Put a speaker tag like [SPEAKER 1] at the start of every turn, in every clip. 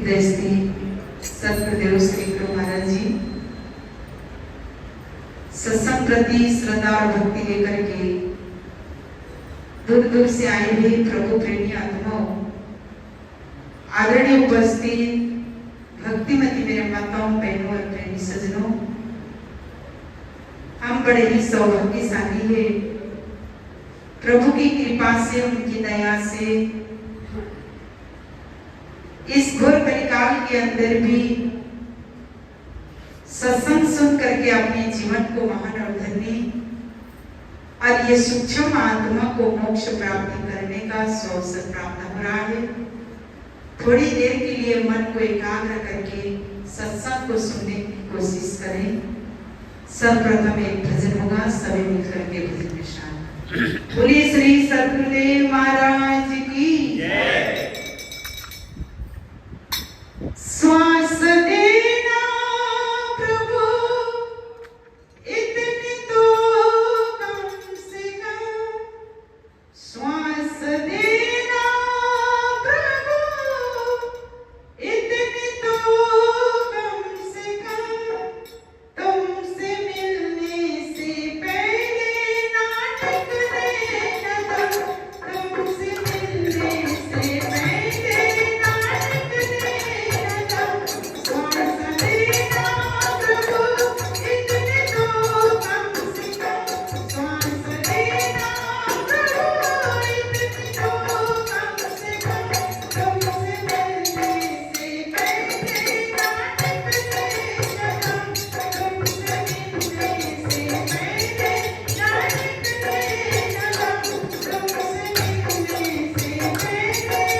[SPEAKER 1] हृदय सतगुरुदेव श्री गुरु महाराज जी सत्संग प्रति श्रद्धा और भक्ति लेकर के दूर दूर से आए हुए प्रभु प्रेमी आत्माओं, आदरणीय उपस्थित भक्तिमती मेरे माताओं, बहनों और प्रेमी सज्जनों, हम बड़े ही सौभाग्यशाली है। प्रभु की कृपा से, उनकी दया से इस घोर कलिकाल के अंदर भी सत्संग सुन करके अपने जीवन को महान और धन्य और ये सूक्ष्म आत्मा को मोक्ष प्राप्ति करने का अवसर प्राप्त हो रहा है। थोड़ी देर के लिए मन को एकाग्र करके सत्संग को सुनने की कोशिश करें। सर्वप्रथम एक भजन होगा, सभी मिलकर के भजन में शामिल। बोलिए श्री सतगुरुदेव महाराज की जय। श्वास देना प्रभु इतनी तो कम से कम, श्वास देना प्रभु इतनी तो कम से कम, तुमसे मिलने से पहले नाटक देना, तुमसे मिलने से पहले नाटक देना, श्वास देना प्रभु इतनी तो कम से कम, श्वास देना प्रभु इतनी तो कम से कम, तुमसे मिलने से पहले नाटक देना, तुमसे मिलने से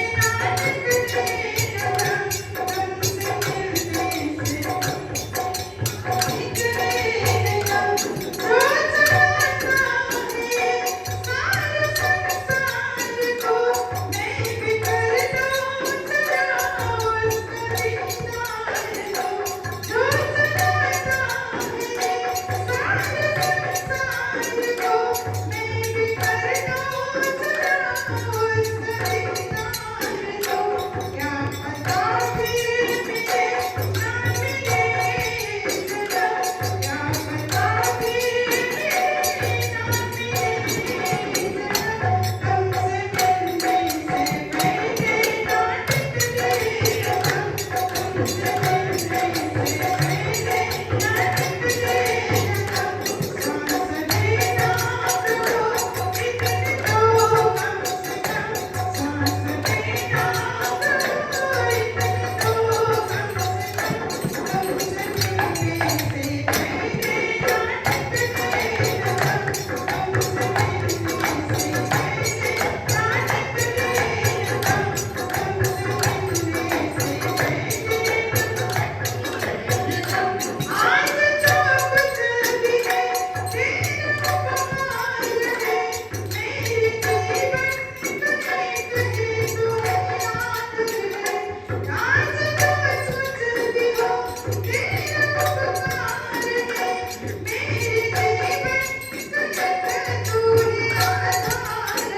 [SPEAKER 1] पहले नाटक देना, तुमसे मिलने से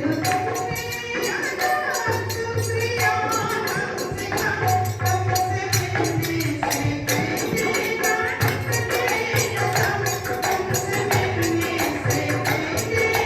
[SPEAKER 1] पहले नाटक देना, तुमसे मिलने से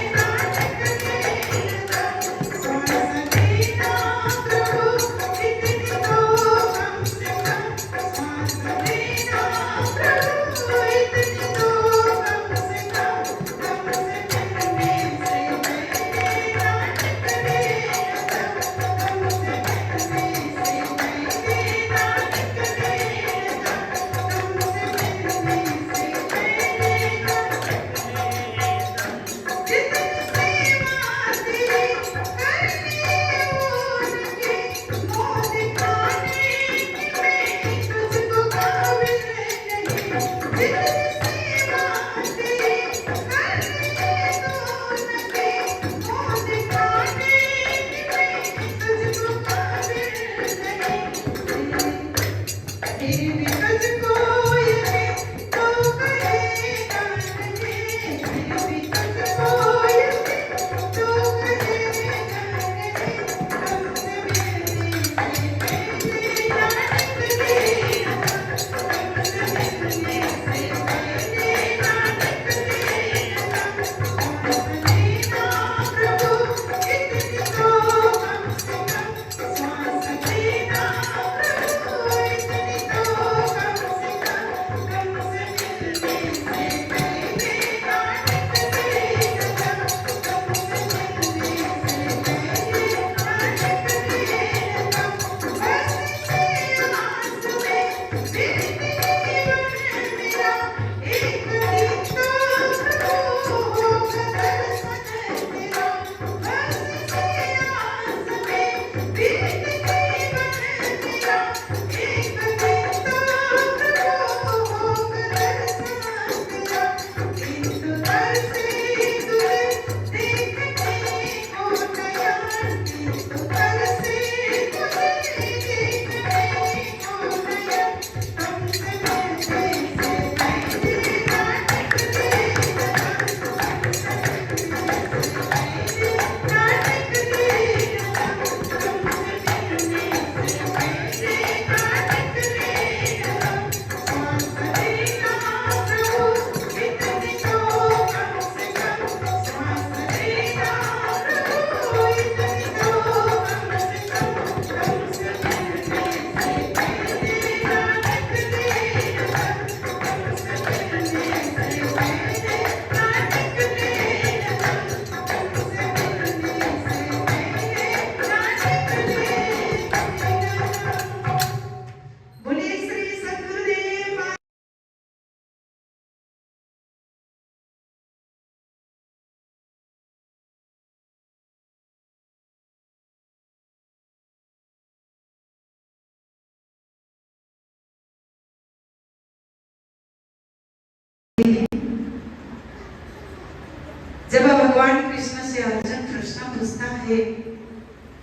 [SPEAKER 1] जब भगवान कृष्ण से अर्जुन प्रश्न पूछता है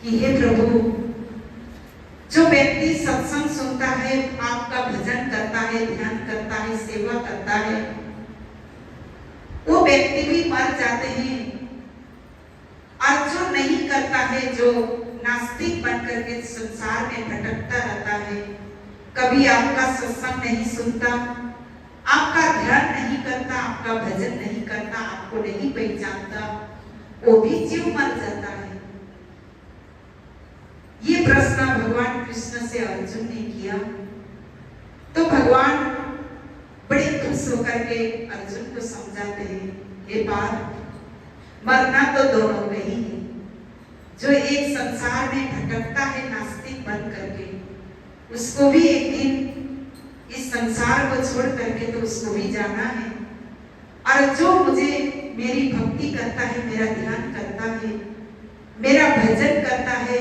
[SPEAKER 1] कि हे प्रभु, जो व्यक्ति सत्संग सुनता है, आपका भजन करता है, ध्यान करता है, सेवा करता है, वो व्यक्ति भी मर जाते हैं, और जो नहीं करता है, जो नास्तिक बनकर के संसार में भटकता रहता है, कभी आपका सत्संग नहीं सुनता, आपका ध्यान नहीं करता, आपका भजन नहीं करता, आपको नहीं पहचानता, वो भी जीव मर जाता है। ये प्रश्न भगवान कृष्ण से अर्जुन ने किया तो भगवान बड़े खुश होकर के अर्जुन को समझाते हैं, ये बात मरना तो दोनों का ही है। जो एक संसार में भटकता है नास्तिक बन करके, उसको भी एक दिन इस संसार को छोड़ करके तो उसको भी जाना है। और जो मुझे मेरी भक्ति करता है, मेरा ध्यान करता है, मेरा भजन करता है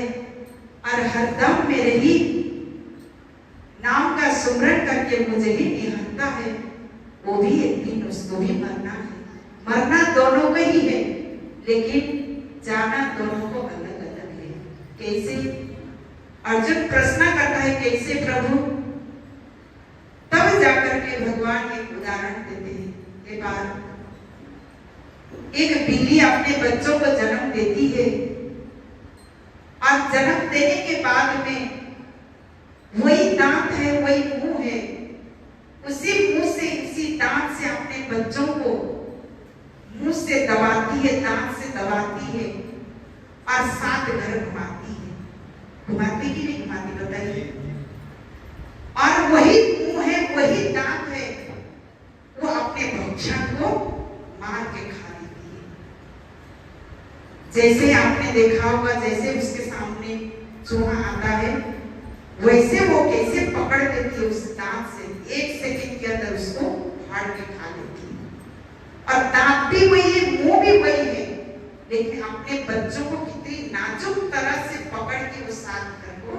[SPEAKER 1] और हरदम मेरे ही नाम का सुमरन करके मुझे ही निहारता है, वो भी एक दिन उसको भी मरना है। मरना दोनों का ही है, लेकिन जाना दोनों को अलग अलग है। कैसे? अर्जुन प्रश्न करता है, कैसे प्रभु? तब जाकर के भगवान एक उदाहरण देते हैं। एक बार एक बिल्ली अपने बच्चों को जन्म देती है और जन्म देने के बाद में वही दांत है, वही मुंह है, उसी मुंह से, उसी दांत से अपने बच्चों को मुंह से दबाती है, दांत से दबाती है और 7 घर घुमाती है। घुमाती कि नहीं घुमाती बताइए? और वही मुंह है, वही दांत है, वो अपने भक्षण को मार के खा लेती है। जैसे आपने देखा होगा, जैसे उसके सामने चूहा आता है, वैसे वो कैसे पकड़ लेती है उस दांत से, 1 सेकंड के अंदर उसको फाड़ के खा लेती है। और दांत भी वही है, मुंह भी वही है, लेकिन अपने बच्चों को कितनी नाजुक तरह से पकड़ के वो 7 घर को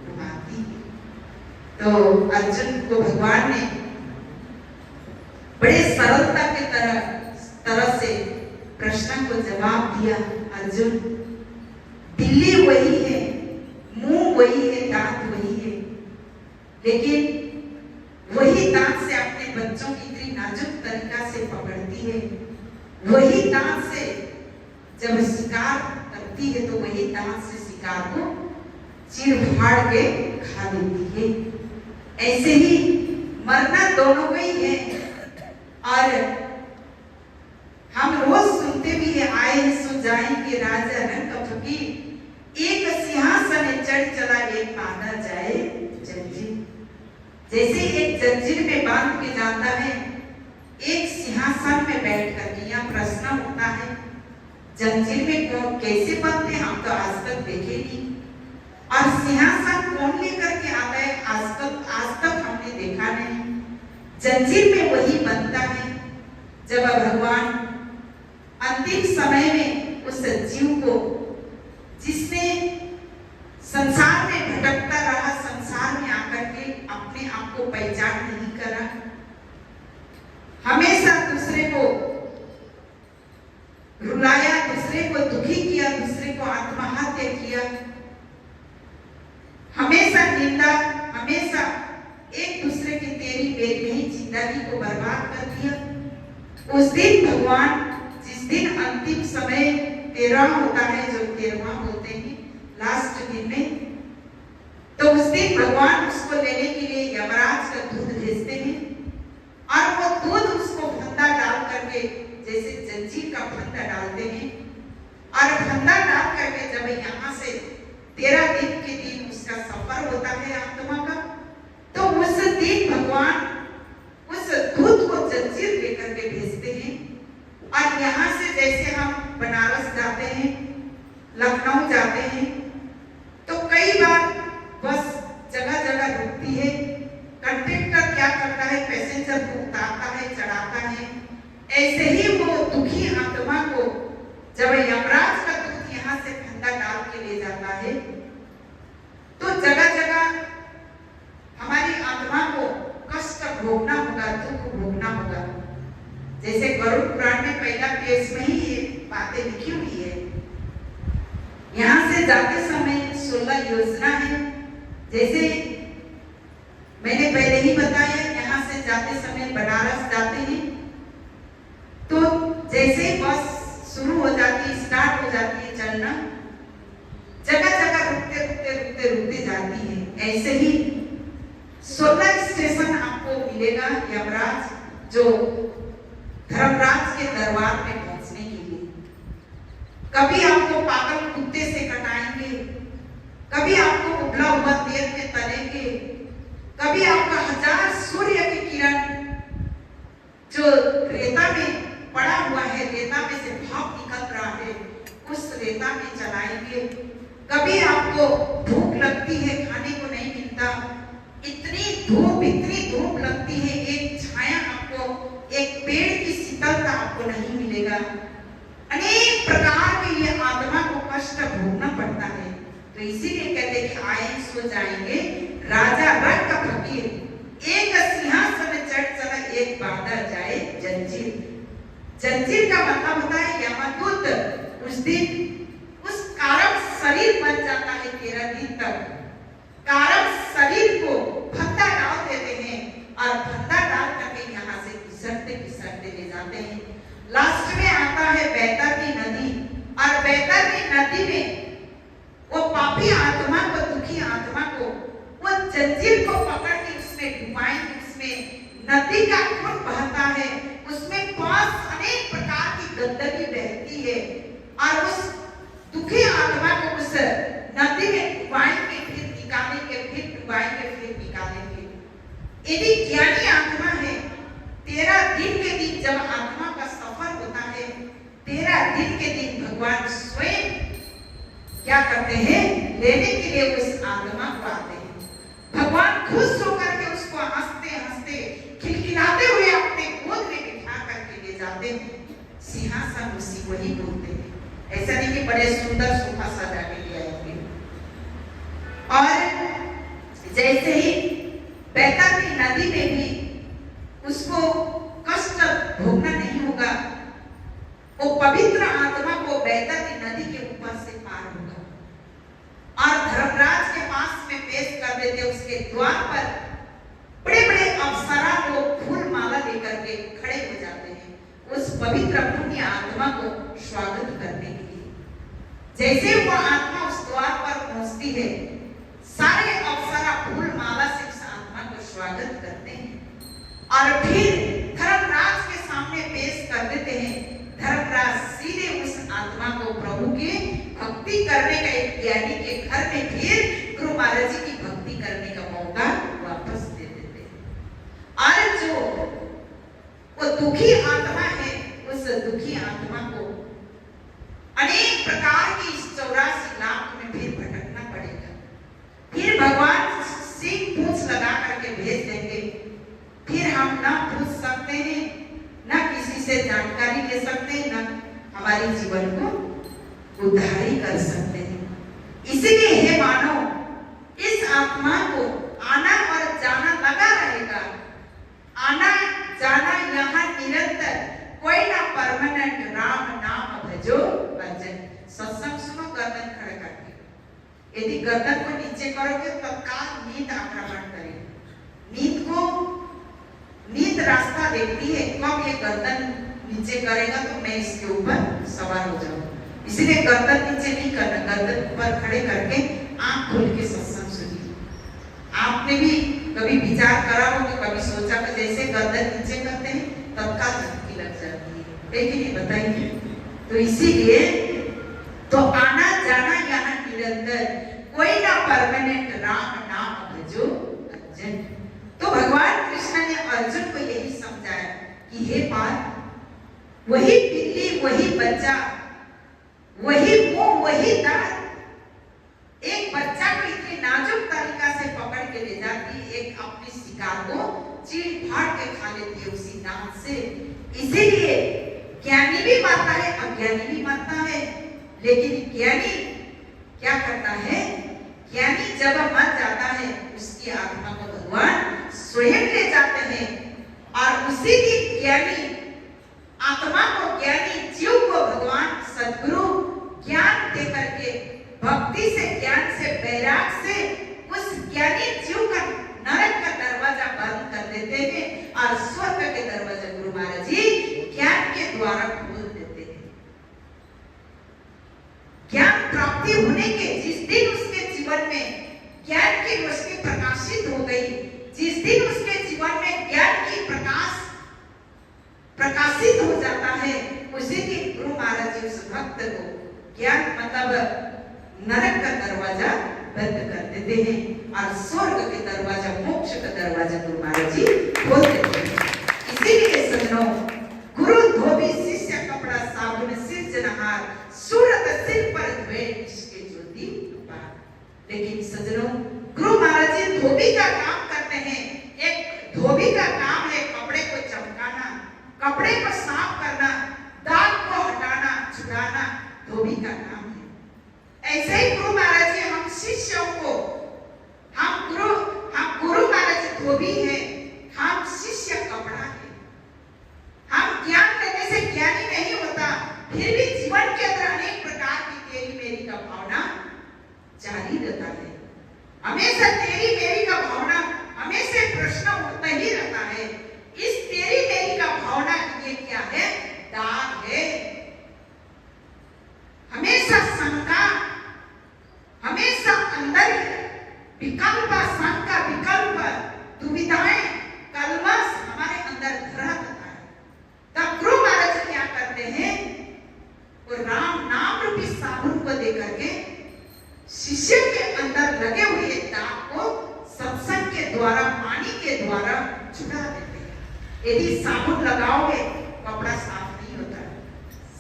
[SPEAKER 1] घुमाती है। तो अर्जुन को भगवान ने बड़े सरलता के तरह से प्रश्न को जवाब दिया। अर्जुन, बिल्ली वही है, मुंह वही है, दांत वही है, लेकिन वही दांत से अपने बच्चों की इतनी नाजुक तरीका से पकड़ती है, वही दांत से जब शिकार करती है तो वही दांत से शिकार को चीर फाड़ के खा लेती है। ऐसे ही मरना दोनों का ही है। और हम रोज सुनते भी है, आए सो जाएंगे राजा रंग फकीर, एक सिंहासन चढ़ चला एक बांधा जाए जंजीर। जैसे एक जंजीर में बांध के जाता है, एक सिंहासन में बैठ करके, यहाँ प्रश्न उठता है, जंजीर में कौन कैसे बांधते? हम तो आज तक देखे नहीं। और सिंहासन कौन लेकर के आता है? आज तक हमने जंजीर में वही बनता है जब भगवान अंतिम समय में उस जीव को, जिसने संसार में भटकता रहा, संसार में आकर के अपने आप को पहचान नहीं करा, हमेशा दूसरे को रुलाया, दूसरे को दुखी किया, दूसरे को आत्महत्या किया, हमेशा निंदा, हमेशा एक दूसरे की तेरी मेरी में ही जिंदगी को बर्बाद कर दिया। उस दिन भगवान, जिस दिन अंतिम समय 13 होता है, जो 13वां बोलते हैं लास्ट दिन में, तो उस दिन भगवान उसको लेने के लिए यमराज का दूध भेजते हैं और वो दूध उसको फंदा डाल करके, जैसे जंजीर का फंदा डालते हैं, और फंदा डाल करके जब यहाँ से 13 दिन के दिन उसका सफर होता है आत्मा का, तो उस दिन भगवान उस दूध को जंजीर लेकर के भेजते हैं। और यहाँ से जैसे हम बनारस जाते हैं, लखनऊ जाते हैं, तो कई बार बस जगह जगह रुकती है, कंडक्टर क्या करता है, पैसेंजर को उतारता है, चढ़ाता है। ऐसे ही वो दुखी आत्मा को जब यमराज का दूध यहाँ से फंदा डाल के ले जाता है, तो जगह जगह हमारी आत्मा को कष्ट भोगना होगा, दुख भोगना होगा। जैसे गरुड़ पुराण में पहला पेज में ही ये बातें लिखी हुई है। यहाँ से जाते समय 16 योजना है। जैसे मैंने पहले ही बताया, यहाँ से जाते समय बनारस जाते हैं, तो जैसे बस शुरू हो जाती है, स्टार्ट हो जाती है चलना, जगह जगह रुकते रुकते रुकते रुकते जाती है। ऐसे ही 16 स्टेशन आपको मिलेगा यमराज, जो धर्मराज के दरबार में पहुंचने के लिए। कभी आपको पागल कुत्ते से कटाएंगे, कभी आपको उबला हुआ तेल में तलेंगे, कभी आपका 1000 सूर्य की किरण जो रेता में पड़ा हुआ है, रेता में से भाप निकल रहा है, उस रेता में चलाएंगे। कभी आपको भूख लगती है, खाने को नहीं मिलता, इतनी धूप लगती है, एक छाया आपको, एक पेड़ की शीतलता आपको नहीं मिलेगा। अनेक प्रकार के ये आत्मा को कष्ट भोगना पड़ता है। तो इसीलिए कहते हैं कि आए सो जाएंगे राजा रंग का फकीर, एक सिंहासन चढ़ चला, एक बांधा जाए जंजीर। जंजीर का मतलब होता है यमदूत। उस दिन उस कारक शरीर बन जाता है 13 दिन तक। कारक शरीर को फंदा डाल देते हैं और फंदा डाल करके यहाँ से घिसटते ले जाते हैं। लास्ट में आता है बैतरनी नदी, और बैतरनी नदी में वो पापी आत्मा को, दुखी आत्मा को, वो जंजीर को पकड़ के उसमें डुबाएंगे। उसमें नदी का खून बहता है, उसमें 5 अनेक प्रकार की गंदगी बहती है, और उस दुखी आत्मा को उस नदी में डुबाएंगे, फिर निकालेंगे, फिर डुबाएंगे, फिर निकालेंगे। यदि ज्ञानी आत्मा है, 13 दिन के दिन जब आत्मा का सफर होता है, 13 दिन के दिन भगवान स्वयं क्या करते हैं, लेने के लिए उस आत्मा को आते हैं। भगवान खुश होकर के उसको हंसते हंसते खिलखिलाते हुए अपने गोद में बिठा करके ले जाते हैं। सिंहासन उसी को ही बोलते हैं। ऐसा नहीं कि बड़े सुंदर सोफा सजा के ले आएंगे। और जैसे ही बैतरनी नदी में भी उसको कष्ट भोगना नहीं होगा, वो पवित्र आत्मा को बैतरनी नदी के ऊपर से पार होगा और धर्मराज के पास में पेश कर देते। उसके द्वार पर बड़े बड़े अप्सरा लोग फूल माला लेकर के खड़े हो जाते हैं उस पवित्र पुण्य आत्मा को स्वागत करने के लिए। जैसे वो आत्मा उस द्वार पर पहुंचती है, सारे अप्सरा फूल माला से उस आत्मा को स्वागत करते हैं और फिर धर्मराज के सामने पेश कर देते हैं। धर्मराज सीधे उस आत्मा को प्रभु की भक्ति करने का, एक ज्ञानी के घर में फिर गुरु महाराज जी की भक्ति करने का मौका वापस दे देते हैं। और जो वो दुखी आत्मा है, उस दुखी आत्मा को अनेक प्रकार की इस 84 लाख में फिर भटकना पड़ेगा। फिर भगवान सिंह पूंछ लगा करके भेज देंगे। फिर हम ना हमारे जीवन को उद्धार ही कर सकते हैं। इसलिए हे मानव, इस आत्मा को आना और जाना लगा रहेगा, आना जाना यहाँ निरंतर, कोई ना परमानेंट। राम नाम भजो भजन। सत्संग सुनो, गर्दन खड़े करके। यदि गर्दन को नीचे करोगे तो तत्काल नींद आक्रमण करेगी। नींद रास्ता देखती है, कब ये गर्दन नीचे करेगा तो मैं इसके ऊपर सवार हो जाऊं। इसलिए गर्दन नीचे नहीं करना, गर्दन ऊपर खड़े करके आंख खोल के सत्संग सुनिए। आपने भी कभी विचार करा हो कि कभी सोचा कि जैसे गर्दन नीचे करते हैं तत्काल झपकी लग जाती है, लेकिन ये बताइए। तो इसीलिए तो आना जाना यहाँ निरंतर, कोई ना परमानेंट। राम नाम भजो भजन। तो भगवान कृष्ण ने अर्जुन को यही समझाया कि हे पार्थ, वही बिल्ली, वही बच्चा, वही मुंह, वही दांत एक बच्चा को इतनी नाजुक तरीका से पकड़ के ले जाती, एक अपनी शिकार को चीर फाड़ के खा लेती है उसी दांत से। इसीलिए ज्ञानी भी मरता है, अज्ञानी भी मरता है, लेकिन ज्ञानी क्या करता है? ज्ञानी जब मर जाता है उसकी आत्मा को भगवान स्वयं ले जाते हैं, और उसी दिन ज्ञानी आत्मा को, ज्ञानी जीव को भगवान सद्गुरु ज्ञान दे करके, भक्ति से, ज्ञान से, वैराग से उस ज्ञानी जीव का नरक का दरवाजा बंद कर देते हैं और स्वर्ग के दरवाजा गुरु महाराज जी ज्ञान के द्वारा खोल देते हैं। ज्ञान प्राप्ति होने के जिस दिन उसके जीवन में ज्ञान की रोशनी प्रकाशित हो गई, जिस दिन उसके जीवन में ज्ञान की प्रकाश प्रकाशित हो जाता है, उसी दिन गुरु महाराज जी उस भक्त को ज्ञान मतलब नरक का दरवाजा बंद कर देते हैं और स्वर्ग के दरवाजा, मोक्ष का दरवाजा गुरु महाराज जी खोल देते हैं। इसीलिए सजनों, गुरु धोबी, शिष्य कपड़ा साबुन, सिर जनहार, सूरत सिर पर धोए, इसके ज्योति बाहर। लेकिन सजनों, गुरु महाराज जी धोबी का काम करते हैं। एक धोबी का काम है कपड़े को चमकाना, कपड़े को साफ करना, दाग को हटाना, छुड़ाना, धोबी का काम है। ऐसे ही गुरु महाराज जी हम शिष्यों को, हम गुरु महाराज जी धोबी है, हम शिष्य कपड़ा है। हम ज्ञान देने से ज्ञानी नहीं होता, फिर भी जीवन के अंदर अनेक प्रकार की तेरी मेरी का भावना जारी रहता है। हमेशा तेरी मेरी का भावना, हमेशा प्रश्न उठता ही रहता है। इस तेरी मेरी का भावना ये क्या है? दाग है। हमेशा शंका, हमेशा अंदर विकल्प, शंका, विकल्प, दुविधाएं, कलमश हमारे अंदर भरा रहता है। तब गुरु महाराज क्या करते हैं? वो राम नाम रूपी साबुन को देकर के शिष्य के अंदर लगे हुए दाग को सत्संग के द्वारा, पानी के द्वारा छुड़ा देते हैं। यदि साबुन लगाओगे कपड़ा साफ नहीं होता,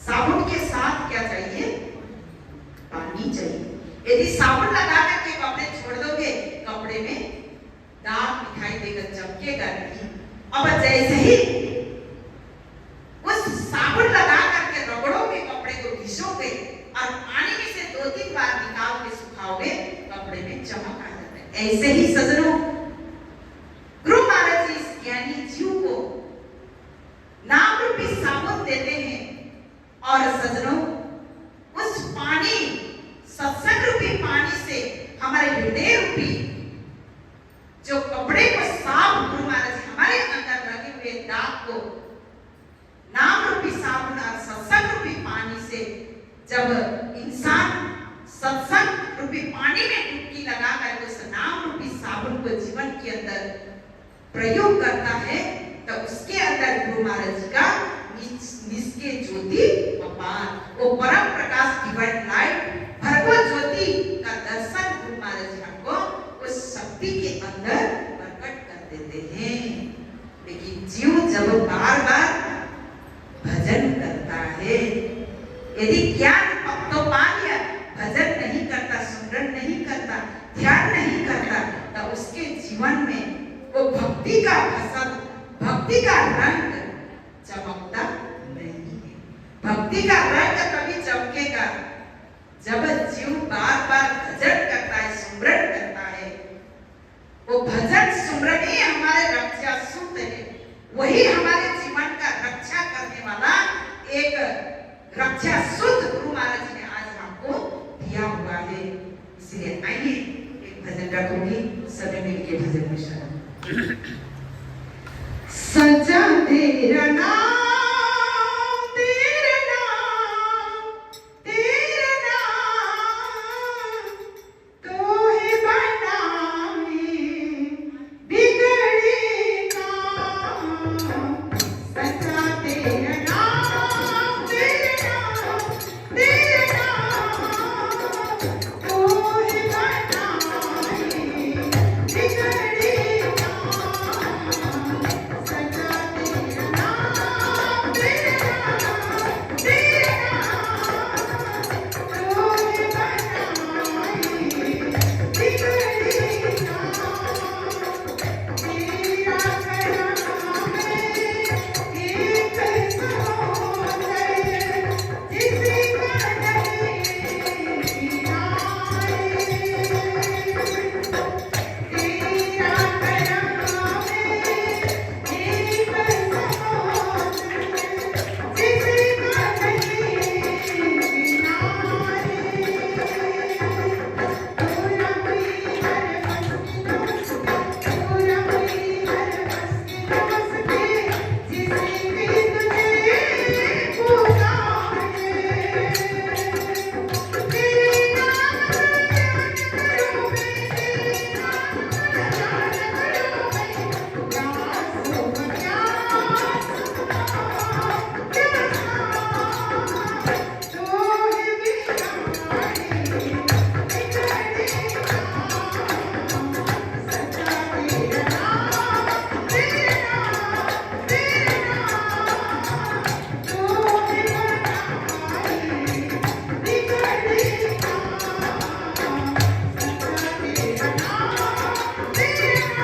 [SPEAKER 1] साबुन के साथ क्या चाहिए? पानी चाहिए। यदि साबुन लगा करके कपड़े छोड़ दोगे, कपड़े में दाग दिखाई देगा, चमकेगा नहीं। अब जैसे ही उस साबुन लगा करके रगड़ोगे, कपड़े को घिसोगे और पानी में से 2-3 बार निकाल के सुखाओगे, कपड़े में चमक आ जाता है। ऐसे ही सजनों, गुरु महाराज जी इस ज्ञानी जीव को नाम रूपी साबुन देते हैं, और सजनों उस पानी, सत्संग रूपी पानी से हमारे हृदय रूपी जो कपड़े को साफ, गुरु महाराज हमारे अंदर लगे हुए दाग को नाम रूपी साबुन और सत्संग रूपी पानी से, जब इंसान सत्संग रूपी पानी में डुबकी लगा कर उस नाम रूपी साबुन को जीवन के अंदर प्रयोग करता है, तो उसके अंदर गुरु महाराज का निष्के ज्योति अपार, वो परम प्रकाश, डिवाइन लाइट, भगवत ज्योति का दर्शन गुरु महाराज जी हमको उस शक्ति के अंदर प्रकट कर देते हैं। लेकिन जीव जब बार बार भजन करता है, यदि ज्ञान तो पा लिया, भजन नहीं करता, सुमरन नहीं करता, ध्यान नहीं करता, तो उसके जीवन में वो भक्ति का फसल, भक्ति का रंग चमकता नहीं है। भक्ति का रंग कभी चमकेगा जब जीव बार बार भजन करता है, सुमरन करता है। वो भजन सुमरन ही हमारे रक्षा सूत्र है, वही हमारे जीवन का रक्षा करने वाला एक रक्षा सूत्र गुरु महाराज ने आज हमको दिया हुआ है। इसलिए आइए एक भजन रखूंगी, सभी मिलके भजन में शरण। सजा तेरा नाम, तेरा नाम, तेरा नाम तो है बनावे बिगड़े काम। सजा तेरा नाम, तेरा नाम, तेरा नाम तो है बनावे बिगड़े काम। सजा तेरा नाम, तेरा नाम, तेरा नाम तो है बनावे बिगड़े काम। तेरा करम है एक सहोदर, जिसका नहीं आए। तेरा करम है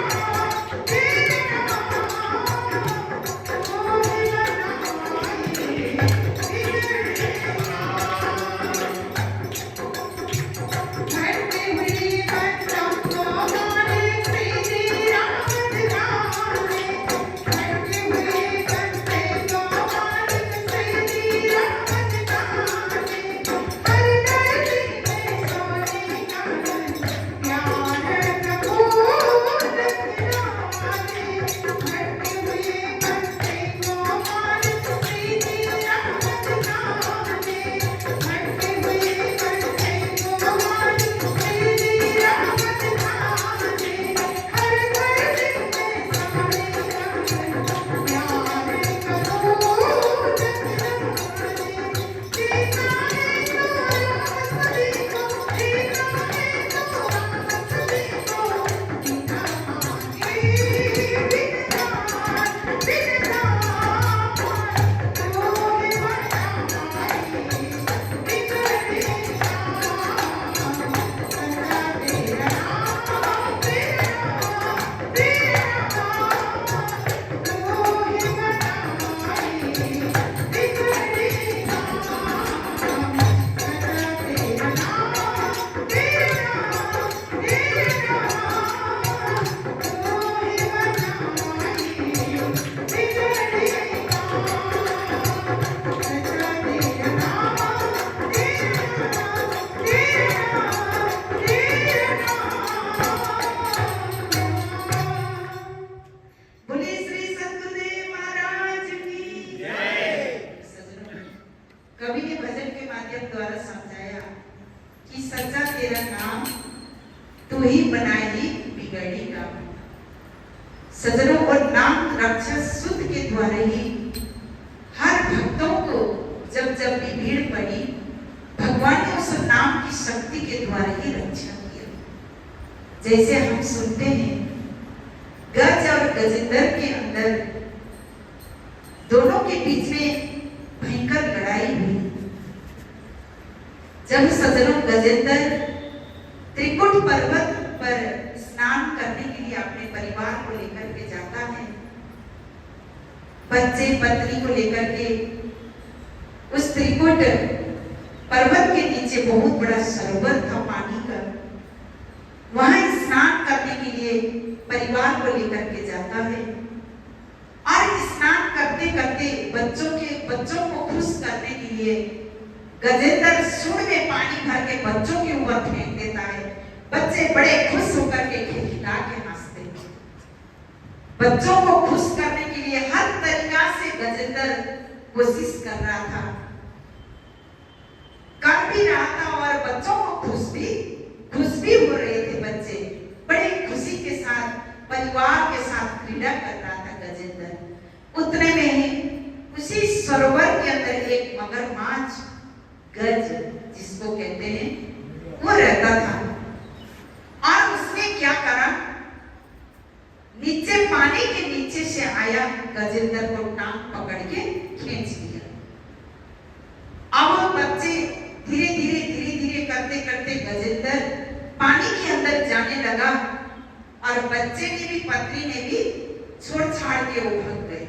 [SPEAKER 1] एक सहोदर, जिसका नहीं कवि ने भजन के माध्यम द्वारा समझाया कि सच्चा तेरा नाम तू ही बनाई बिगड़ी का। सजनों, और नाम रक्षा सुध के द्वारा ही हर भक्तों को जब जब भी भीड़ पड़ी, भगवान ने उस नाम की शक्ति के द्वारा ही रक्षा किया। जैसे हम सुनते हैं गज और गजेंद्र के अंदर दोनों के बीच में भयंकर लड़ाई हुई। जब सजनों गजेंद्र त्रिकुट पर्वत पर स्नान करने के लिए अपने परिवार को लेकर के जाता है, बच्चे पत्नी को लेकर के उस त्रिकुट पर्वत के नीचे बहुत बड़ा सरोवर था पानी का। वहां स्नान करने के लिए परिवार को लेकर के जाता है और स्नान करते करते बच्चों को खुश करने के लिए गजेंद्र सूंड में पानी भर के बच्चों के ऊपर फेंक देता है। बच्चे बड़े खुश होकर के खिलखिला के हंसते हैं। बच्चों को खुश करने के लिए हर तरीका से गजेंद्र कोशिश कर रहा था, कर भी रहा था और बच्चों को खुश भी हो रहे थे। बच्चे बड़े खुशी के साथ परिवार के साथ क्रीड़ा कर रहा था गजेंद्र। उतने में ही उसी सरोवर के अंदर एक मगरमच्छ गज जिसको कहते हैं वो रहता था और उसने क्या करा, नीचे पानी के नीचे से आया, गजेंद्र को टांग पकड़ के खींच लिया। अब बच्चे धीरे धीरे करते करते गजेंद्र पानी के अंदर जाने लगा और बच्चे ने भी पत्नी ने भी छोड़ छाड़ के वो भाग गए।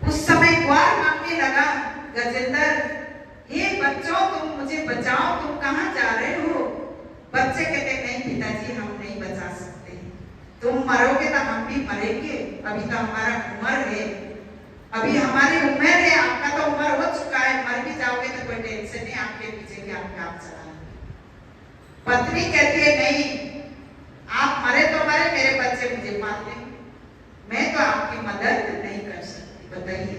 [SPEAKER 1] उस समय ग्वार मांगने लगा, गजेंद्र हे बच्चों तुम मुझे बचाओ, तुम कहां जा रहे हो? बच्चे कहते नहीं पिताजी हम नहीं बचा सकते, तुम मरोगे तो हम भी मरेंगे, अभी तो हमारा उम्र है, अभी हमारी उम्र है, आपका तो उम्र हो चुका है, मर भी जाओगे तो कोई टेंशन नहीं, आपके पीछे भी आप काम चला। पत्नी कहती है नहीं, आप मरे तो मरे, मेरे बच्चे मुझे मार देंगे, मैं तो आपकी मदद नहीं कर सकती। बताइए,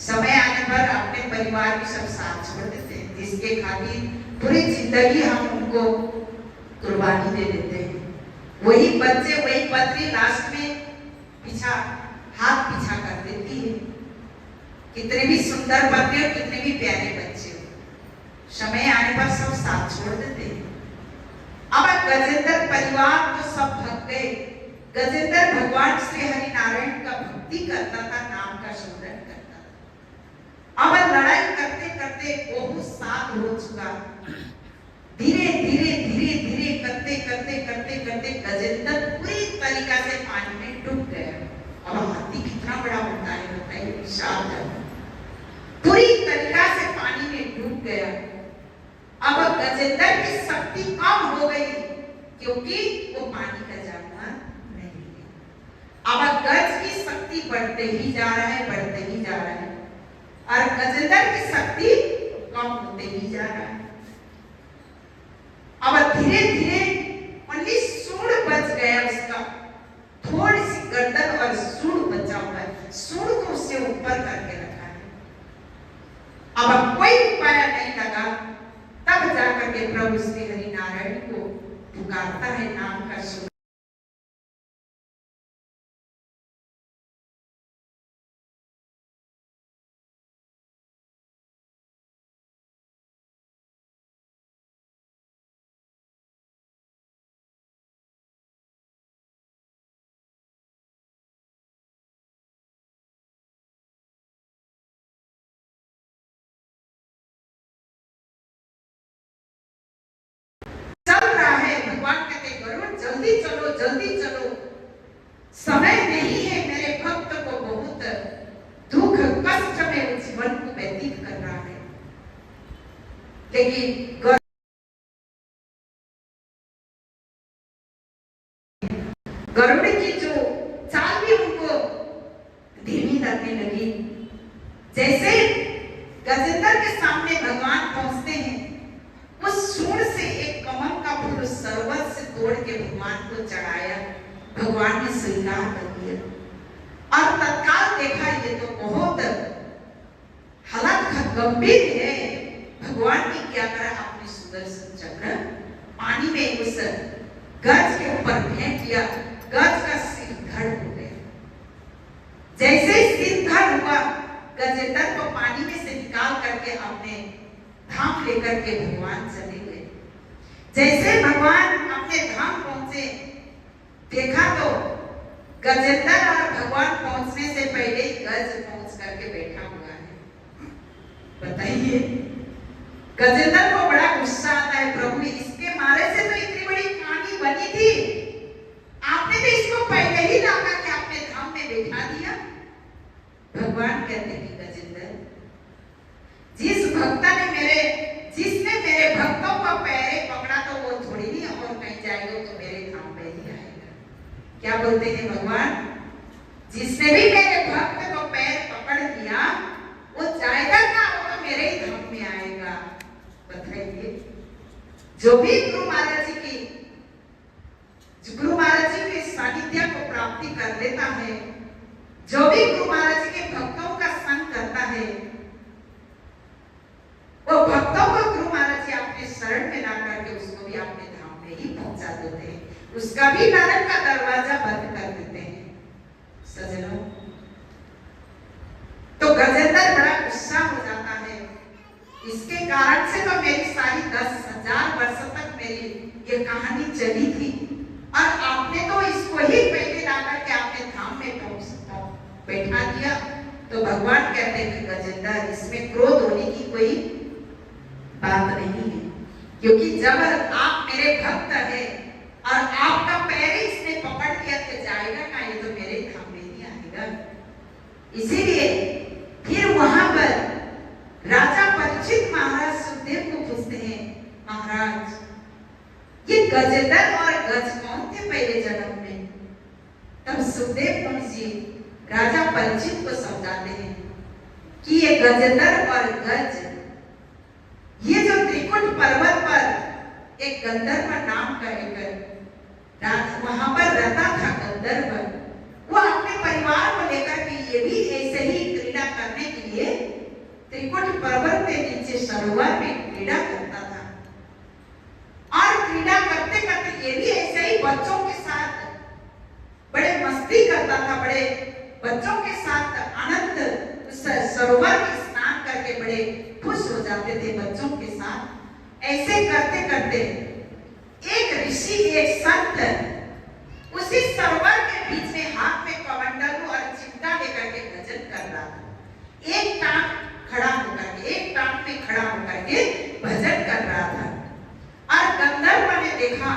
[SPEAKER 1] समय आने पर अपने परिवार की सब साथ छोड़ देते हैं, जिसके खातिर पूरी जिंदगी हम उनको कुर्बानी दे देते हैं। वही बच्चे वही पत्नी लास्ट में हाथ पीछा कर देती है। कितने भी सुंदर पत्नी और कितने भी प्यारे बच्चे हो, समय आने पर सब साथ छोड़ देते हैं। अब गजेंद्र परिवार तो सब भाग गए। गजेंद्र भगवान श्री हरि नारायण का भक्ति करता था, नाम का स्मरण करता था। अब लड़ाई करते करते बहुत साल हो चुका। धीरे धीरे करते गजेंद्र पूरी तरीका से पानी में डूब गया। अब हाथी कितना बड़ा होता है बताइए, विशाल है, पूरी तरीका से पानी में डूब गया। अब गजेंद्र की शक्ति कम हो गई क्योंकि वो पानी का जानवर नहीं है। अब गज की शक्ति बढ़ते ही जा रहा है और गजेंद्र की शक्ति कम होते ही जा रहा है। अब धीरे धीरे ओनली सूंड बच गया उसका, थोड़ी सी गर्दन और सूंड बचा हुआ है, सूंड को उससे ऊपर करके रखा है। अब कोई उपाय नहीं लगा, तब जाकर के प्रभु श्री हरि नारायण को पुकारता है, नाम का सुन। जल्दी चलो, समय नहीं है, मेरे भक्त को बहुत दुख कष्ट में जीवन को व्यतीत कर रहा है। लेकिन गरुड़ की जो चाल भी उनको धीमी लगने लगी। जैसे गजेंद्र के सामने भगवान पहुंचते हैं, उस सूंड से एक कमल का फूल सरोवर से तोड़ के भगवान को चढ़ाया। भगवान ने स्वीकार कर लिया और तत्काल देखा ये तो बहुत हालत गंभीर है। भगवान ने क्या करा, अपने सुदर्शन चक्र पानी में उस गज के ऊपर फेंक दिया। गज का सिर धड़ हो गया। जैसे सिर धड़ हुआ, गजेंद्र को पानी में से निकाल करके अपने धाम लेकर के भगवान चले गए। जैसे भगवान अपने धाम पहुंचे, देखा तो गजेंद्र और भगवान पहुंचने से पहले गज पहुंच करके बैठा हुआ है। बताइए, गजेंद्र को बड़ा गुस्सा आता है, प्रभु इसके मारे से तो इतनी बड़ी कहानी बनी थी, आपने तो इसको पहले ही ला करके अपने धाम में बैठा दिया। भगवान कहते हैं गजेंद्र, जिस जिसने मेरे भक्तों को पैरे पकड़ा तो वो थोड़ी नहीं और कहीं जाएगा, तो मेरे धाम में ही आएगा। क्या बोलते हैं भगवान? जिसने भी मेरे भक्त को पैर पकड़ लिया वो जाएगा ना, वो तो मेरे ही धाम में आएगा। बताइए, जो भी गुरु महाराज जी के सानिध्य को प्राप्ति कर लेता है, जो भी गुरु महाराज जी के भक्तों का संग करता है, वो भक्तों को गुरु महाराज जी अपने शरण में ला करके उसको भी अपने धाम में ही पहुंचा देते हैं, उसका भी नरक का दरवाजा बंद कर देते हैं। सजनों, तो गजेंद्र बड़ा गुस्सा हो जाता है। इसके कारण से तो मेरी सारी 10,000 वर्ष तक मेरी ये कहानी चली थी, और आपने तो इसको ही पहले ला करके अपने धाम में बैठा दिया। तो भगवान कहते हैं कि गजेंद्र, इसमें क्रोध होने की कोई बात नहीं है, क्योंकि जब आप मेरे भक्त हैं और आपका पैर इसने पकड़ लिया तो जाएगा ना, ये तो मेरे धाम में ही आएगा। इसीलिए फिर वहां पर राजा परीक्षित महाराज सुखदेव को पूछते हैं, महाराज ये गजेंद्र और गज कौन थे पहले जन्म में? तब सुखदेव मुनि जी राजा परीक्षित को समझाते हैं कि ये गजेंद्र और गज, ये जो त्रिकुट पर्वत पर एक गंधर्व नाम का एक वहां पर रहता था गंधर्व, वो अपने परिवार को लेकर के ये भी ऐसे ही क्रीड़ा करने के लिए त्रिकुट पर्वत के नीचे सरोवर में क्रीड़ा करता था। और क्रीड़ा करते करते ये भी ऐसे ही बच्चों के साथ बड़े मस्ती करता था, बड़े बच्चों के साथ आनंद उस सरोवर में स्नान करके बड़े खुश हो जाते थे बच्चों के साथ। ऐसे करते करते एक ऋषि, एक संत उसी सरोवर के बीच में हाथ में कमंडलू और चिमटा लेकर के भजन कर रहा था। एक टांग खड़ा होकर के, एक टांग में खड़ा होकर के भजन कर रहा था। और गंधर्व ने देखा,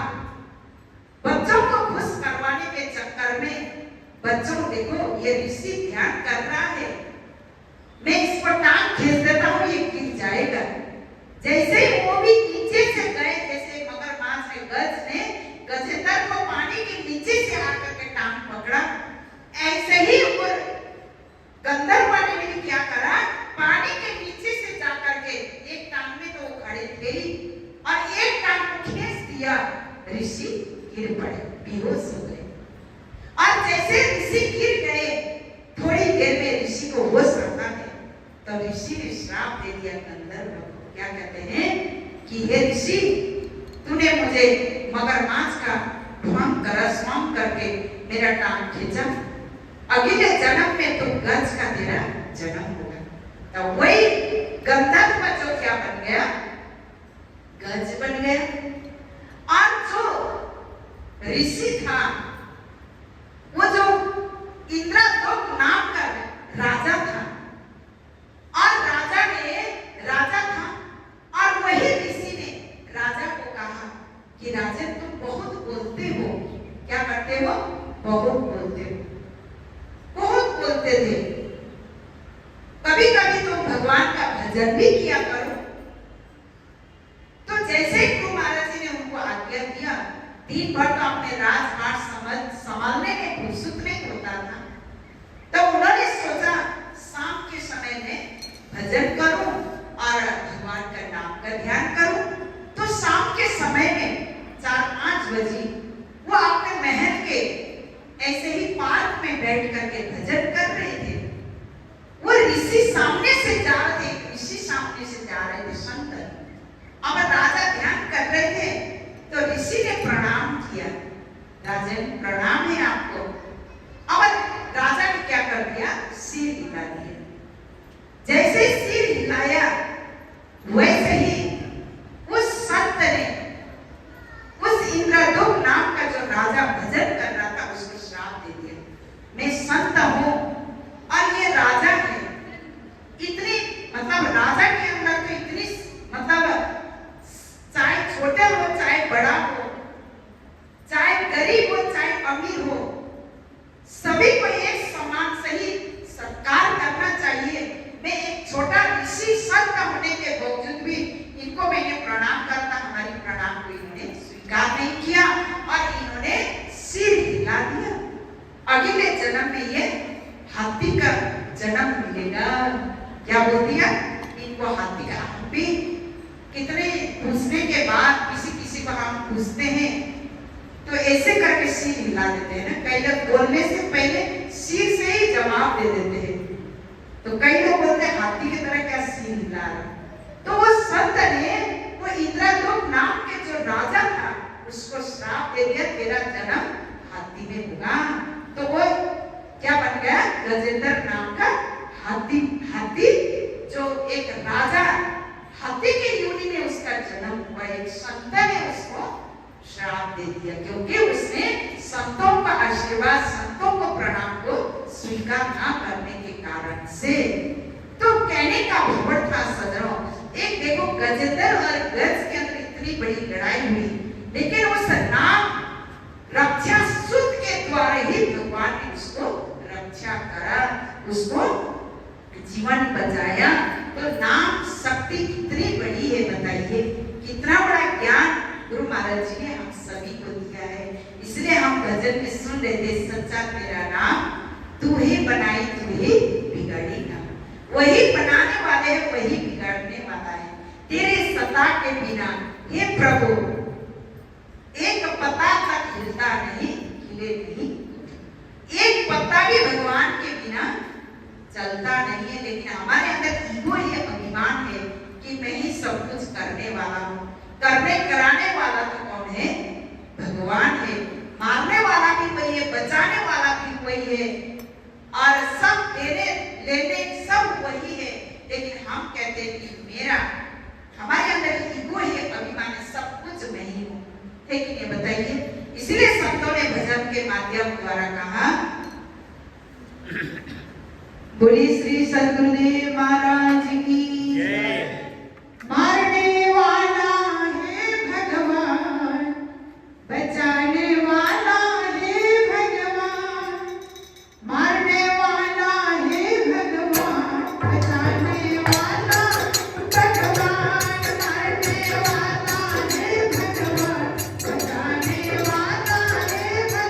[SPEAKER 1] बच्चों को खुश करवाने के चक्कर में, बच्चों देखो ये ऋषि ध्यान कर रहा है, मैं इस पर टांग खींच देता हूँ, ये गिर जाएगा। जैसे वो भी नीचे से गए, जैसे मगरमच्छ ने, गज ने गजेंद्र को पानी के नीचे से आकर के टांग पकड़ा, ऐसे ही वो गंधर्व ने भी क्या करा, पानी के नीचे से जाकर के एक टांग में तो खड़े थे और एक टांग को खींच दिया, ऋषि गिर पड़े, बेहोश हो गए। और जैसे ऋषि गिर गए, थोड़ी देर में ऋषि को होश आता है, तो ऋषि ने श्राप दे दिया गंधर्व को। क्या कहते हैं कि हे ऋषि, तूने मुझे मगरमच्छ का स्वाम करके मेरा टांग खींचा, अगले जन्म में तो गज का तेरा जन्म होगा। तो वही गंधर्व जो क्या बन गया, गज बन गया। और जो ऋषि था, वो जो इंद्रदोक नाम का राजा था, और राजा था, और वही ऋषि ने राजा को कहा कि राजन तुम बहुत बोलते हो। क्या करते हो? बहुत बोलते हो, बहुत बोलते थे। कभी कभी तुम भगवान का भजन भी किया करो। तो जैसे गुरु महाराज जी ने उनको आज्ञा दिया, दिन भर तो अपने राजपाट संभालने में फुर्सत नहीं होता था, तो उन्होंने सोचा शाम के समय में भजन करूं और भगवान का नाम का ध्यान करूं। तो शाम के समय में 4-5 बजे वो अपने महल के ऐसे ही पार्क में बैठ करके भजन कर रहे थे। वो ऋषि सामने से जा रहे थे, संत। अब राजा ध्यान कर रहे थे, तो ऋषि ने प्रणाम किया, राजन प्रणाम है आपको। अब राजा ने क्या कर दिया, सिर हिला दिया। जैसे सिर हिलाया, वैसे ही उस संत ने उस इंद्रदोक नाम का जो राजा भजन कर रहा था, उसको श्राप दे दिया, मैं संत हूं और ये राजा है। इतनी हाथी का जन्म मिलेगा। क्या बोलती है? इनको हाथी का भी कितने पूछने के बाद किसी को हम पूछते हैं तो ऐसे करके सिर हिला देते हैं ना। कई लोग बोलने से पहले सिर से ही जवाब दे देते हैं। तो कई लोग बोलते हैं हाथी की तरह क्या सिर हिला रहा। तो वो संत ने वो इंद्रलोक नाम के जो राजा था उसको श्राप दे दिया, तेरा जन्म हाथी में होगा। तो वो क्या बन गया? गजेंद्र नाम का हाथी। हाथी जो एक राजा हाथी के योनि में उसका जन्म हुआ। एक संत ने उसको श्राप दे दिया क्योंकि उसने संतों का आशीर्वाद, संतों को प्रणाम को स्वीकार न करने के कारण से। तो कहने का भाव था सजनों, एक देखो गजेंद्र और गज के अंदर इतनी बड़ी लड़ाई हुई, लेकिन उस नाम रक्षा सूत के द्वारा ही भगवान ने उसको रक्षा करा, उसको जीवन बचाया। तो नाम शक्ति कितनी बड़ी है बताइए, कितना बड़ा ज्ञान गुरु महाराज जी ने हम सभी को दिया है। इसलिए हम भजन में सुन रहे थे, सच्चा तेरा नाम तू ही बनाई तू ही बिगाड़ी ना। वही बनाने वाले है, वही बिगाड़ने वाला है। तेरे सत्ता के बिना हे प्रभु एक पत्ता तक हिलता नहीं, हिले नहीं। एक पत्ता भी भगवान के बिना चलता नहीं है। लेकिन हमारे अंदर ईगो ये अभिमान है कि मैं ही सब कुछ करने वाला हूँ। करने कराने वाला तो कौन है? भगवान है। मारने वाला भी वही है, बचाने वाला भी वही है, और सब देने लेने सब वही है। लेकिन हम कहते हैं कि मेरा, हमारे अंदर ईगो है, अभिमान है, सब कुछ मैं ही हूँ। है कि नहीं बताइए? इसलिए संतों ने भजन के माध्यम द्वारा कहा, बोली श्री सद्गुरुदेव महाराज की जय। मारने वाला है भगवान, बचाने वाला है भगवान। मारने वाला है भगवान, बचाने वाला भगवान। मारने वाला है भगवान, बचाने वाला है भगवान।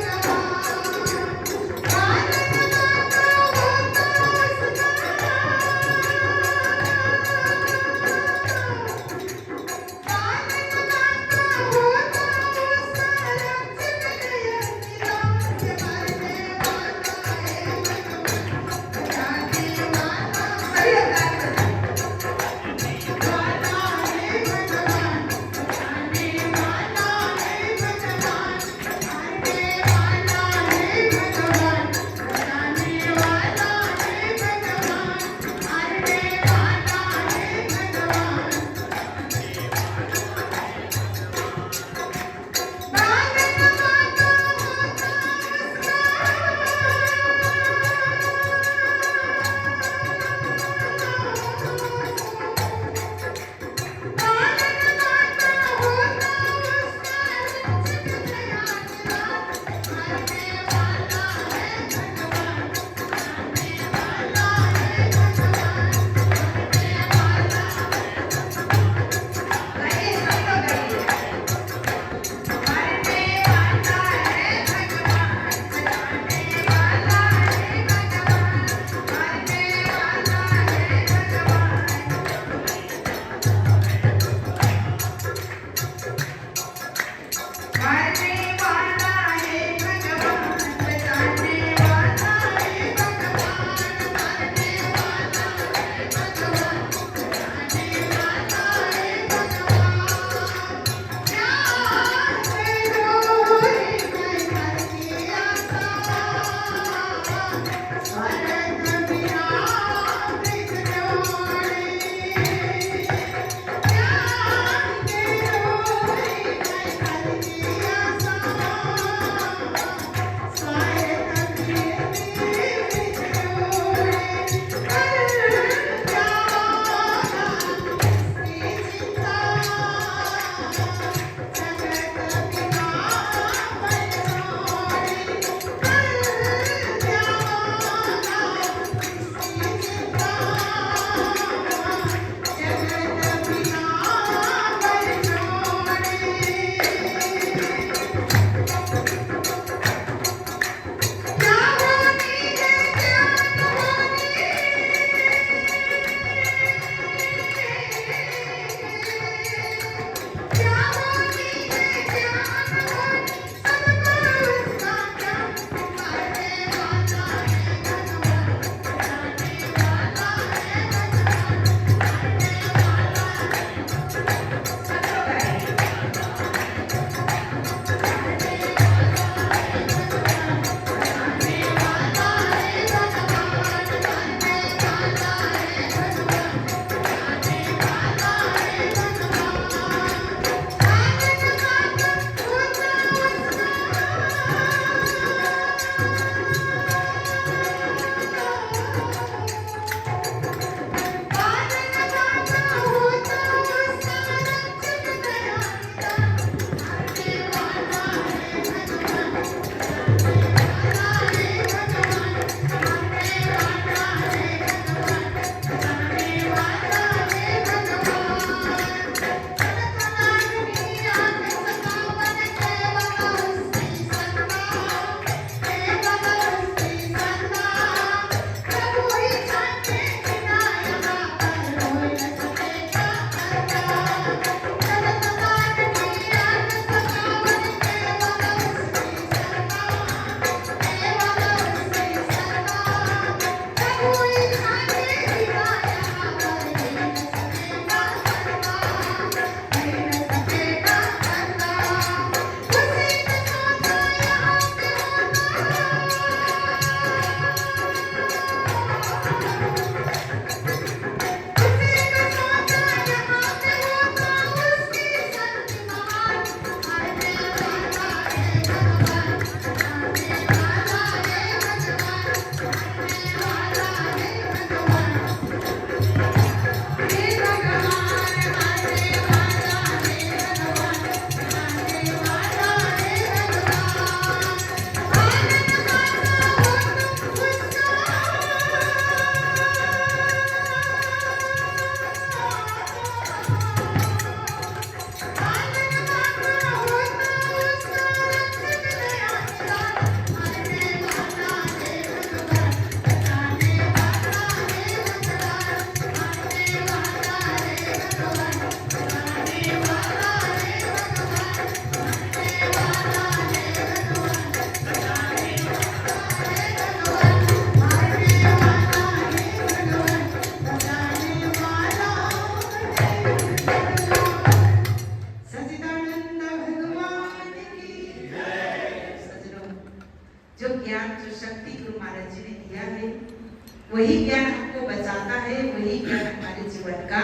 [SPEAKER 1] वही ज्ञान हमको बचाता है, वही ज्ञान हमारे जीवन का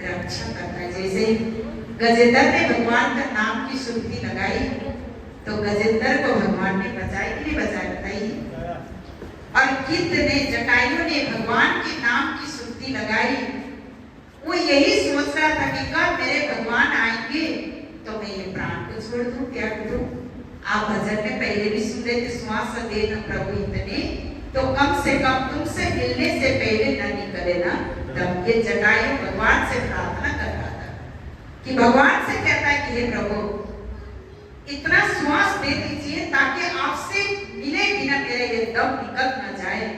[SPEAKER 1] रक्षा करता है। जैसे गजेंद्र ने भगवान का नाम की सुर्खी लगाई तो गजेंद्र को भगवान ने बचाई कि नहीं बचाया, बताइए। और कितने जटायु ने भगवान के नाम की सुर्खी लगाई, वो यही सोच रहा था कि कब मेरे भगवान आएंगे तो मैं ये प्राण को छोड़ दूं, त्याग दूं। आप भजन में पहले भी सुन रहे थे, श्वास देना प्रभु इतने, तो कम से कम तुमसे मिलने से पहले न निकले ना तब। ये जटायु भगवान से प्रार्थना कर रहा था कि भगवान से कहता है कि हे प्रभु इतना श्वास दे दीजिए ताकि आपसे मिले बिना मेरा ये दम निकल न जाए,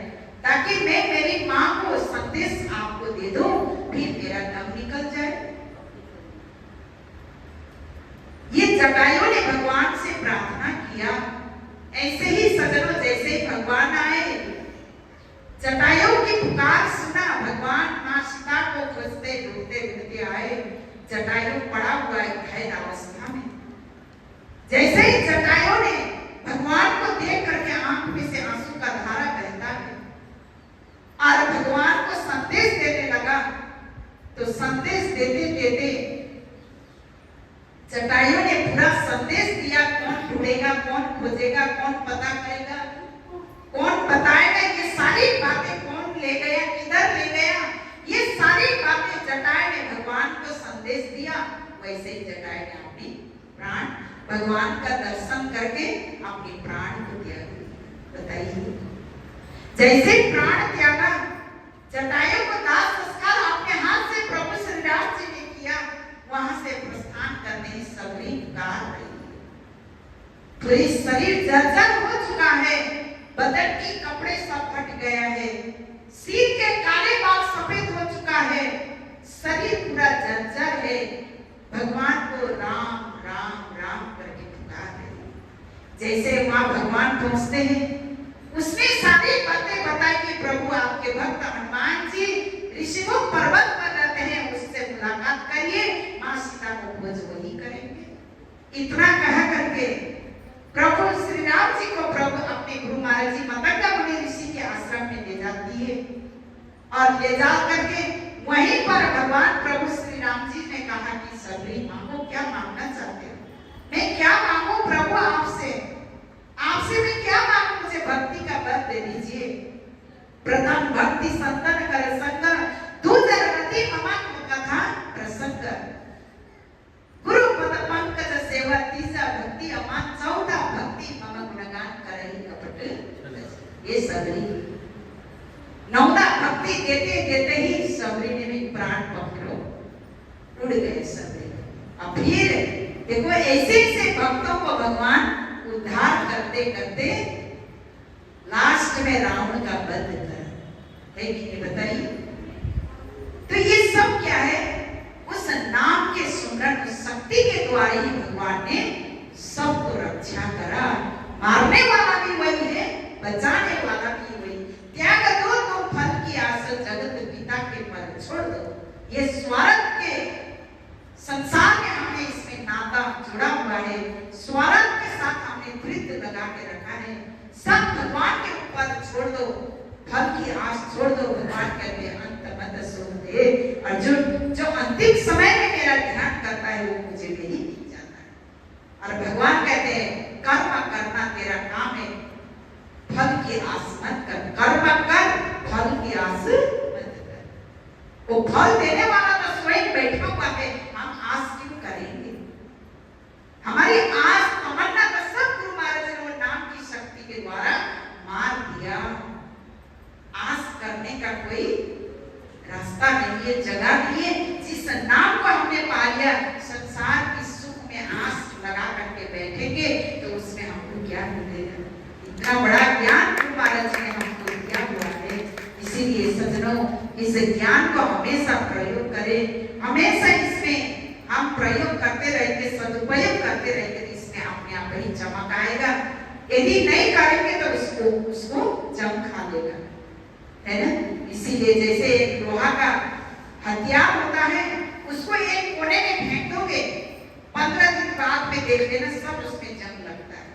[SPEAKER 1] ताकि मैं मेरी माँ को संदेश आपको दे दूं, फिर मेरा दम निकल जाए। ये जटायु ने भगवान से प्रार्थना किया। ऐसे ही सजनों, जैसे ही भगवान आए, जटायु की पुकार सुना, भगवान मां सीता को खोजते ढूंढते ढूंढते आए। जटायु पड़ा हुआ है घायल अवस्था में। जैसे ही जटायु ने भगवान को देख करके आंख में से आंसू का धारा बहता है और भगवान को संदेश देने लगा, तो संदेश देते देते जटायु ने पूरा संदेश दिया। कौन ढूंढेगा, कौन खोजेगा, कौन पता करेगा, कौन बताएगा, ये सारी बातें कौन ले गया, किधर ले गया, ये सारी बातें जटायु ने भगवान को संदेश दिया। वैसे ही जटायु ने अपनी प्राण भगवान का दर्शन करके अपने प्राण को त्याग दिया। बताइए, जैसे प्राण त्यागा, जटायु को दाह संस्कार अपने हाथ से प्रभु श्री राम जी ने किया। वहां से प्रस्थान करने सबरी पुकार रही है। पूरी शरीर जर्जर हो चुका है, बदन के कपड़े सब फट गया है, सिर के काले बाल सफेद हो चुका है, शरीर पूरा जर्जर है। भगवान को राम राम राम करके पुकार रही है। जैसे वहां भगवान पहुंचते हैं, उसने सारी बातें बताई कि प्रभु आपके भक्त हनुमान जी ऋषिमुख पर्वत पर रहते हैं, उससे मुलाकात करिए, मां सीता को खोज वही करेंगे। इतना कहा करके प्रभु श्री राम जी को प्रभु अपने गुरु महाराज जी मतंगा मुनि ऋषि के आश्रम में ले जाती है और ले जा करके वहीं पर भगवान प्रभु श्री राम जी ने कहा कि सबरी मांगो, क्या मांगना चाहते हो? मैं क्या मांगू प्रभु आपसे? आपसे मैं क्या मांगू? मुझे भक्ति का बल दे दीजिए। प्रथम भक्ति संतन कर संग, दूसरा रति मम कथा प्रसंग, गुरु पद पंकज सेवा, तीसरा भक्ति अमान, चौथा भक्ति मम गुणगान करहि कपट। ये सबरी नौदा भक्ति देते देते ही सबरी ने भी प्राण पकड़ो, उड़ गए सबरी। अब फिर देखो, ऐसे ऐसे भक्तों को भगवान उद्धार करते करते लास्ट में रावण का वध कर है कि नहीं, बताइए। तो ये सब क्या है? उस नाम के सुमरन, उस शक्ति के द्वारा ही भगवान ने सबको रक्षा करा। मारने वाला भी वही है, बचाने वाला भी वही। त्याग दो तुम फल की आस, जगत पिता के पद छोड़ दो। ये स्वार्थ के संसार में हमने इसमें नाता जुड़ा हुआ है, स्वार्थ के साथ हमने वृत्त लगा के रखा है। सब भगवान के ऊपर छोड़ दो, फल की आस छोड़ दो। भगवान कहते हैं अंत मत सोते अर्जुन, जो अंतिम समय में मेरा ध्यान करता है वो मुझे नहीं मिल जाता है। और भगवान कहते हैं कर्म करना तेरा काम है, फल की आस मत कर। कर्म कर, फल की आस मत कर। वो फल देने वाला तो स्वयं बैठा हुआ है, हम आस क्यों करेंगे? हमारी आस तमन्ना का सब गुरु महाराज ने वो नाम की शक्ति के द्वारा मार दिया। आस करने का कोई रास्ता नहीं है, जगह नहीं है। जिस नाम को हमने पा लिया, संसार की सुख में आस लगा करके बैठेंगे तो उसमें हमको क्या मिलेगा? इतना बड़ा ज्ञान गुरु महाराज ने हमको दिया हुआ है। इसीलिए सज्जनों, इस ज्ञान को हमेशा प्रयोग करें, हमेशा इसमें हम प्रयोग करते रहेंगे, सदुपयोग करते रहेंगे, इसमें अपने आप ही चमक आएगा। यदि नहीं करेंगे तो उसको जम खा लेगा, है ना। इसीलिए जैसे एक लोहा का हथियार होता है, उसको एक कोने में फेंक दोगे, 15 दिन बाद में देख लेना सब उसमें जंग लगता है।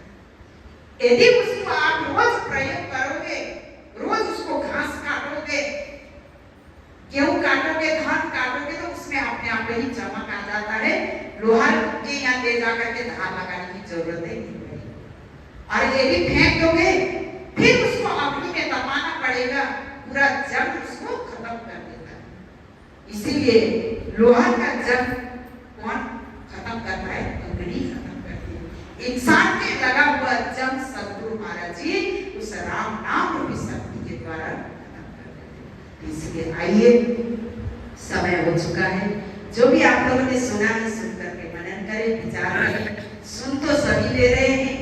[SPEAKER 1] यदि उसको आप रोज प्रयोग करोगे, रोज उसको घास काटोगे, यदि फेंक दोगे फिर उसको अग्नि में तपाना पड़ेगा, पूरा जंग उसको खत्म कर देता है। इसीलिए लोहा का जंग कौन खत्म करता है? अग्नि खत्म करती है। इंसान के लगा हुआ जंग शत्रु महाराज जी उस राम नाम रूपी शक्ति के द्वारा खत्म कर देते हैं। इसलिए आइए, समय हो चुका है। जो भी आप लोगों ने सुना है सुन करके मनन करें, विचार करें। सुन तो सभी ले रहे हैं,